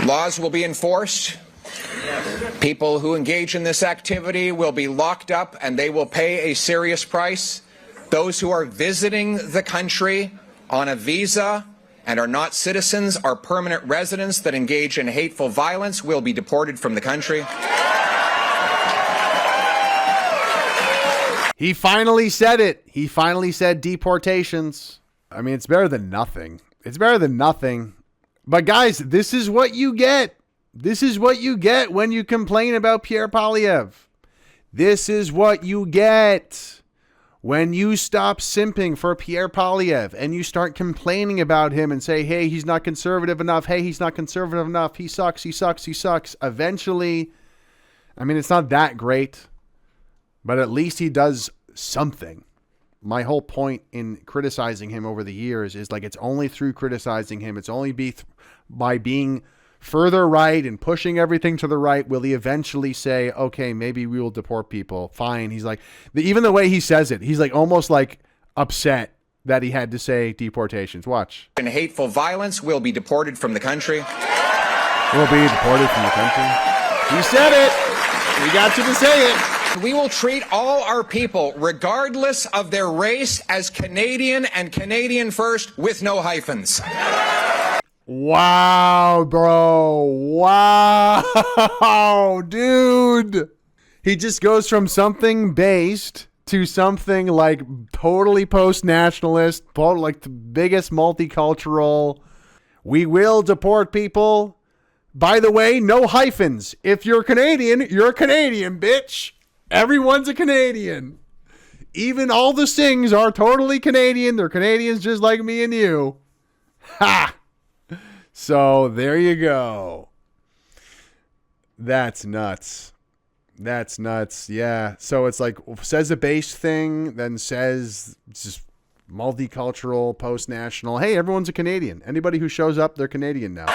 Laws will be enforced. People who engage in this activity will be locked up and they will pay a serious price. Those who are visiting the country on a visa and are not citizens or permanent residents that engage in hateful violence will be deported from the country. He finally said it. He finally said deportations. I mean, it's better than nothing. It's better than nothing. But guys, this is what you get. This is what you get when you complain about Pierre Poilievre. This is what you get when you stop simping for Pierre Poilievre and you start complaining about him and say, hey, he's not conservative enough. Hey, he's not conservative enough. He sucks. He sucks. He sucks. Eventually, I mean, it's not that great, but at least he does something. My whole point in criticizing him over the years is like, it's only through criticizing him. It's only by being further right and pushing everything to the right will he eventually say, okay, maybe we will deport people. Fine. He's like, even the way he says it, he's like almost like upset that he had to say deportations. Watch. And hateful violence will be deported from the country. Will be deported from the country. He said it. We got you to say it. We will treat all our people, regardless of their race, as Canadian and Canadian first with no hyphens. Wow, bro. Wow, dude. He just goes from something based to something like totally post-nationalist, like the biggest multicultural. We will deport people. By the way, no hyphens. If you're Canadian, you're a Canadian, bitch. Everyone's a Canadian. Even all the Sings are totally Canadian. They're Canadians just like me and you. Ha! So there you go. That's nuts. That's nuts. Yeah. So it's like says a base thing, then says just multicultural, post-national. Hey, everyone's a Canadian. Anybody who shows up, they're Canadian now.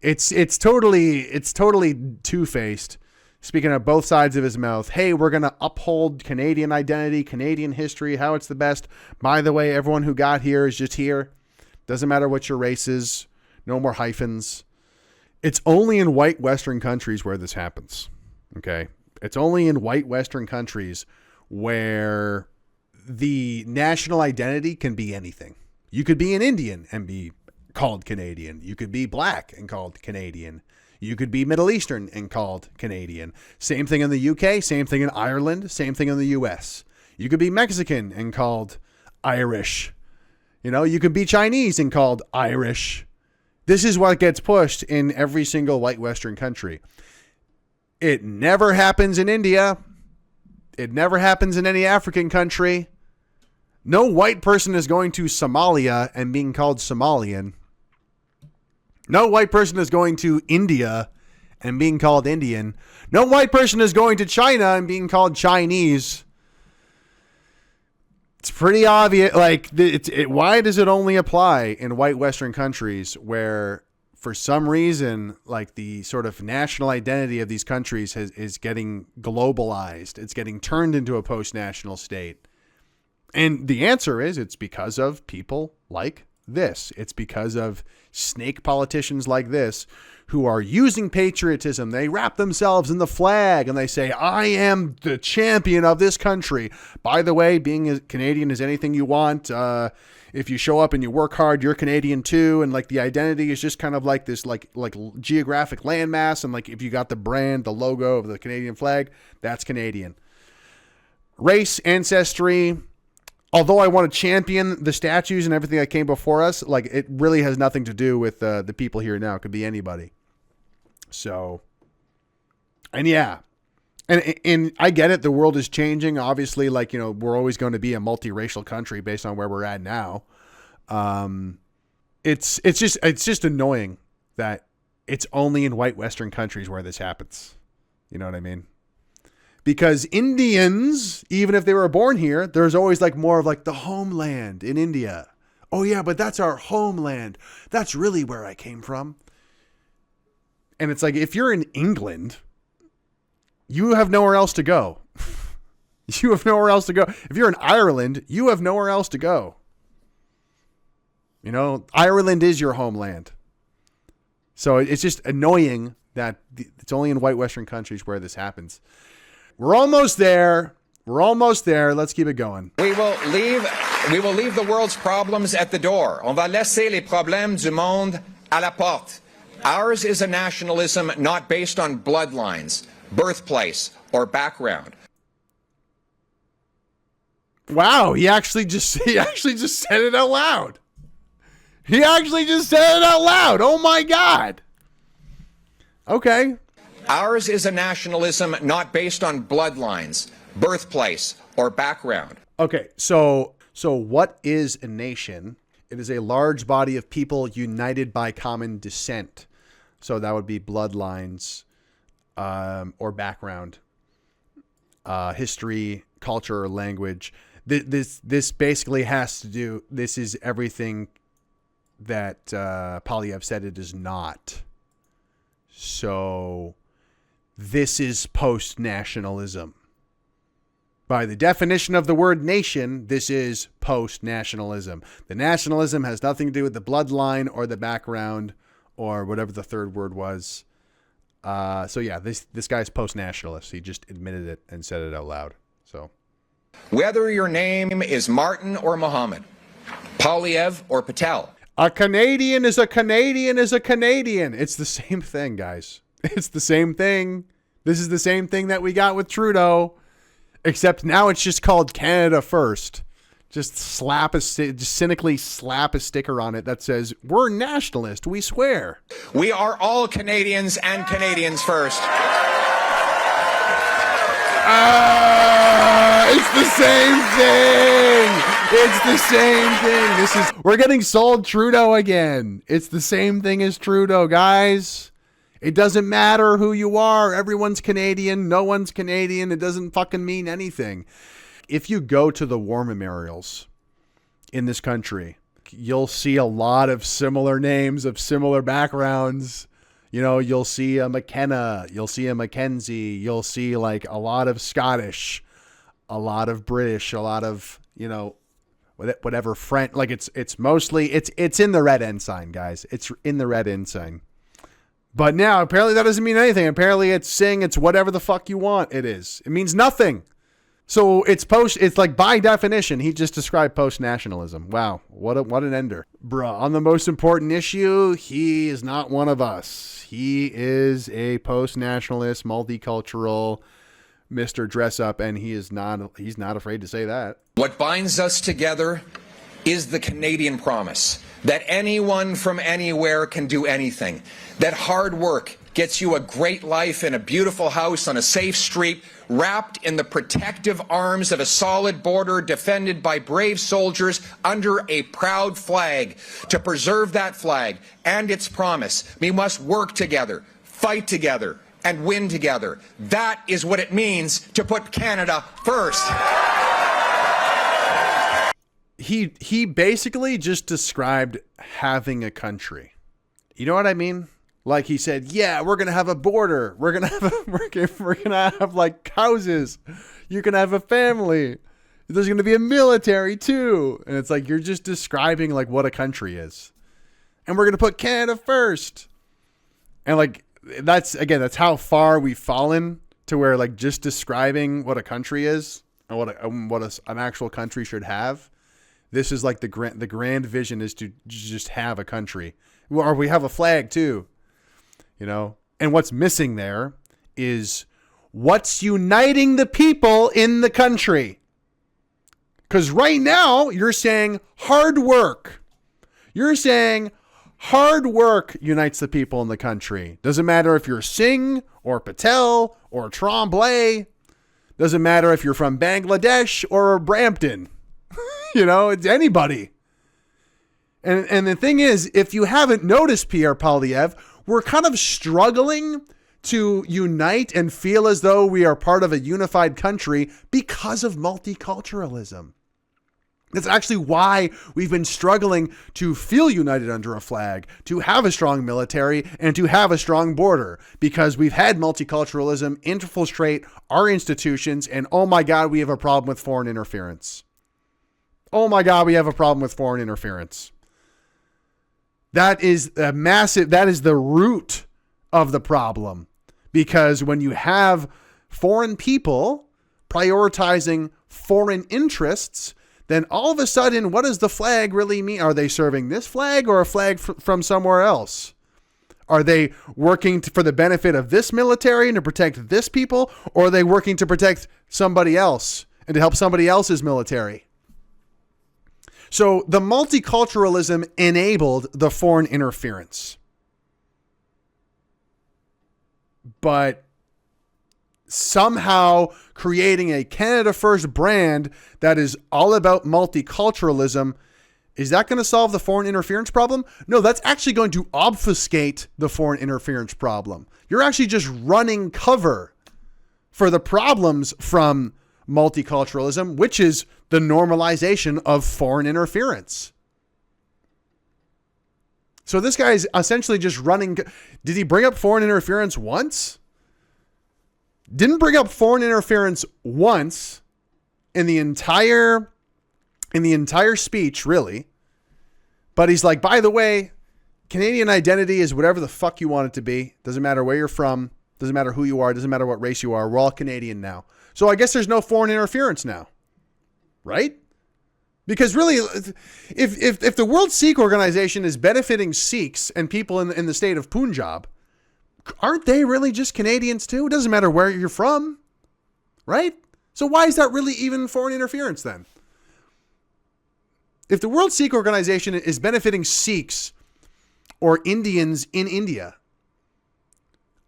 It's totally two-faced. Speaking of both sides of his mouth, hey, we're going to uphold Canadian identity, Canadian history, how it's the best. By the way, everyone who got here is just here. Doesn't matter what your race is. No more hyphens. It's only in white Western countries where this happens. Okay? It's only in white Western countries where the national identity can be anything. You could be an Indian and be called Canadian. You could be black and called Canadian. You could be Middle Eastern and called Canadian. Same thing in the UK, same thing in Ireland, same thing in the US. You could be Mexican and called Irish. You know, you could be Chinese and called Irish. This is what gets pushed in every single white Western country. It never happens in India. It never happens in any African country. No white person is going to Somalia and being called Somalian. No white person is going to India and being called Indian. No white person is going to China and being called Chinese. It's pretty obvious. Like, why does it only apply in white Western countries where, for some reason, like the sort of national identity of these countries is getting globalized? It's getting turned into a post-national state. And the answer is it's because of people like this. It's because of snake politicians like this who are using patriotism. They wrap themselves in the flag and they say, I am the champion of this country. By the way, being a Canadian is anything you want. If you show up and you work hard, you're Canadian too. And like the identity is just kind of like this, like geographic landmass. And like if you got the brand, the logo of the Canadian flag, that's Canadian. Race, ancestry. Although I want to champion the statues and everything that came before us, like it really has nothing to do with the people here now. It could be anybody. So, and yeah, and I get it. The world is changing. Obviously, like, you know, we're always going to be a multiracial country based on where we're at now. It's just annoying that it's only in white Western countries where this happens. You know what I mean? Because Indians, even if they were born here, there's always like more of like the homeland in India. Oh yeah, but that's our homeland. That's really where I came from. And it's like, if you're in England, you have nowhere else to go. You have nowhere else to go. If you're in Ireland, you have nowhere else to go. You know, Ireland is your homeland. So it's just annoying that it's only in white Western countries where this happens. We're almost there. Let's keep it going. We will leave the world's problems at the door. On va laisser les problèmes du monde à la porte. Ours is a nationalism not based on bloodlines, birthplace, or background. Wow, he actually just said it out loud. He actually just said it out loud. Oh my God. Okay. Ours is a nationalism not based on bloodlines, birthplace, or background. Okay, so what is a nation? It is a large body of people united by common descent. So that would be bloodlines or background, history, culture, language. This basically has to do. This is everything that Poilievre said it is not. So this is post-nationalism. By the definition of the word nation, this is post-nationalism. The nationalism has nothing to do with the bloodline or the background or whatever the third word was. So yeah, this guy's post-nationalist. He just admitted it and said it out loud. So whether your name is Martin or Mohammed, Poilievre or Patel. A Canadian is a Canadian is a Canadian. It's the same thing, guys. It's the same thing. This is the same thing that we got with Trudeau. Except now it's just called Canada First. Just cynically slap a sticker on it that says, we're nationalist, we swear. We are all Canadians and Canadians first. It's the same thing. It's the same thing. We're getting sold Trudeau again. It's the same thing as Trudeau, guys. It doesn't matter who you are. Everyone's Canadian. No one's Canadian. It doesn't fucking mean anything. If you go to the war memorials in this country, you'll see a lot of similar names of similar backgrounds. You know, you'll see a McKenna, you'll see a Mackenzie, you'll see like a lot of Scottish, a lot of British, a lot of, you know, whatever French. Like it's mostly, it's in the red ensign, guys. It's in the red ensign. But now, apparently that doesn't mean anything. Apparently it's whatever the fuck you want it is. It means nothing. So it's like by definition, he just described post-nationalism. Wow, what an ender. Bruh, on the most important issue, he is not one of us. He is a post-nationalist, multicultural Mr. Dress Up, and he's not afraid to say that. What binds us together is the Canadian promise that anyone from anywhere can do anything, that hard work gets you a great life in a beautiful house on a safe street, wrapped in the protective arms of a solid border defended by brave soldiers under a proud flag. To preserve that flag and its promise, we must work together, fight together, and win together. That is what it means to put Canada first. He basically just described having a country. You know what I mean? Like he said, yeah, we're going to have a border. We're going to have like houses. You can have a family. There's going to be a military too. And it's like, you're just describing like what a country is. And we're going to put Canada first. And like, that's how far we've fallen to where like just describing what a country is and what an actual country should have. This is like the grand vision is to just have a country. Or we have a flag too. You know, and what's missing there is what's uniting the people in the country. Because right now you're saying hard work. You're saying hard work unites the people in the country. Doesn't matter if you're Singh or Patel or Tremblay. Doesn't matter if you're from Bangladesh or Brampton. You know, it's anybody. And the thing is, if you haven't noticed, Pierre Poilievre, we're kind of struggling to unite and feel as though we are part of a unified country because of multiculturalism. That's actually why we've been struggling to feel united under a flag, to have a strong military, and to have a strong border, because we've had multiculturalism infiltrate our institutions, and oh my God, we have a problem with foreign interference. Oh my God, we have a problem with foreign interference. That is a massive, that is the root of the problem. Because when you have foreign people prioritizing foreign interests, then all of a sudden, what does the flag really mean? Are they serving this flag or a flag from somewhere else? Are they working for the benefit of this military and to protect this people? Or are they working to protect somebody else and to help somebody else's military? So the multiculturalism enabled the foreign interference. But somehow creating a Canada First brand that is all about multiculturalism, is that going to solve the foreign interference problem? No, that's actually going to obfuscate the foreign interference problem. You're actually just running cover for the problems from multiculturalism, which is the normalization of foreign interference. So this guy is essentially just running. Did he bring up foreign interference once? Didn't bring up foreign interference once in the entire speech, really. But he's like, by the way, Canadian identity is whatever the fuck you want it to be. Doesn't matter where you're from. Doesn't matter who you are. Doesn't matter what race you are. We're all Canadian now. So I guess there's no foreign interference now. Right? Because really, if the World Sikh Organization is benefiting Sikhs and people in the state of Punjab, aren't they really just Canadians too? It doesn't matter where you're from, right? So why is that really even foreign interference then? If the World Sikh Organization is benefiting Sikhs or Indians in India,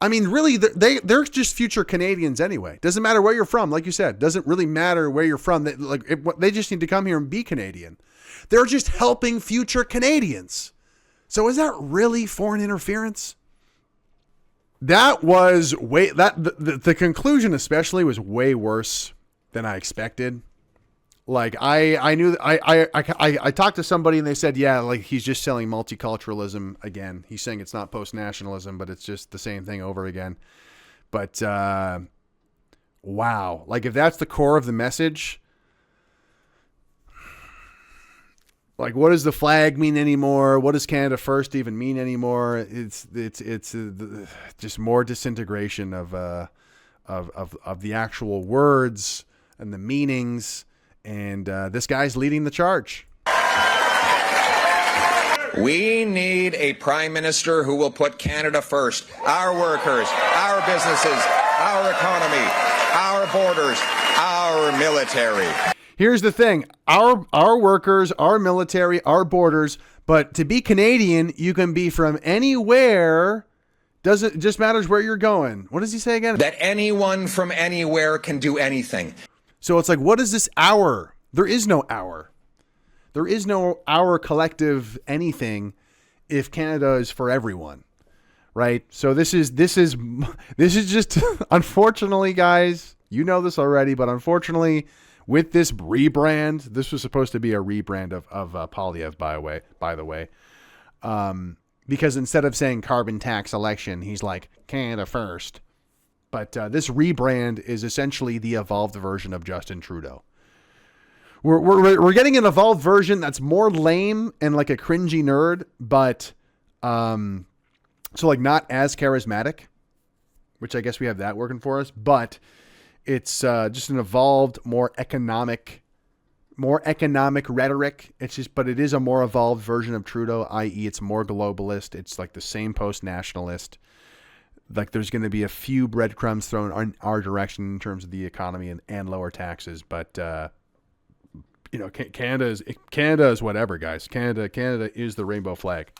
I mean, really, they're just future Canadians anyway. Doesn't matter where you're from, like you said. Doesn't really matter where you're from. They just need to come here and be Canadian. They're just helping future Canadians. So is that really foreign interference? That was the conclusion especially was way worse than I expected. Like I knew I talked to somebody and they said, yeah, like he's just selling multiculturalism again. He's saying it's not post-nationalism, but it's just the same thing over again. But wow, like if that's the core of the message, like what does the flag mean anymore? What does Canada First even mean anymore? It's just more disintegration of the actual words and the meanings. And this guy's leading the charge. We need a prime minister who will put Canada first. Our workers, our businesses, our economy, our borders, our military. Here's the thing. Our workers, our military, our borders. But to be Canadian, you can be from anywhere. It just matters where you're going. What does he say again? That anyone from anywhere can do anything. So it's like, what is this our? There is no our. There is no our collective anything if Canada is for everyone, right? So this is just, unfortunately, guys, you know this already, but unfortunately, with this rebrand, this was supposed to be a rebrand of Poilievre, by the way. Because instead of saying carbon tax election, he's like Canada First. But this rebrand is essentially the evolved version of Justin Trudeau. We're getting an evolved version that's more lame and like a cringy nerd, but so like not as charismatic, which I guess we have that working for us. But it's just an evolved, more economic rhetoric. But it is a more evolved version of Trudeau, i.e., it's more globalist. It's like the same post-nationalist. Like there's going to be a few breadcrumbs thrown in our direction in terms of the economy and lower taxes, but Canada is whatever, guys. Canada is the rainbow flag.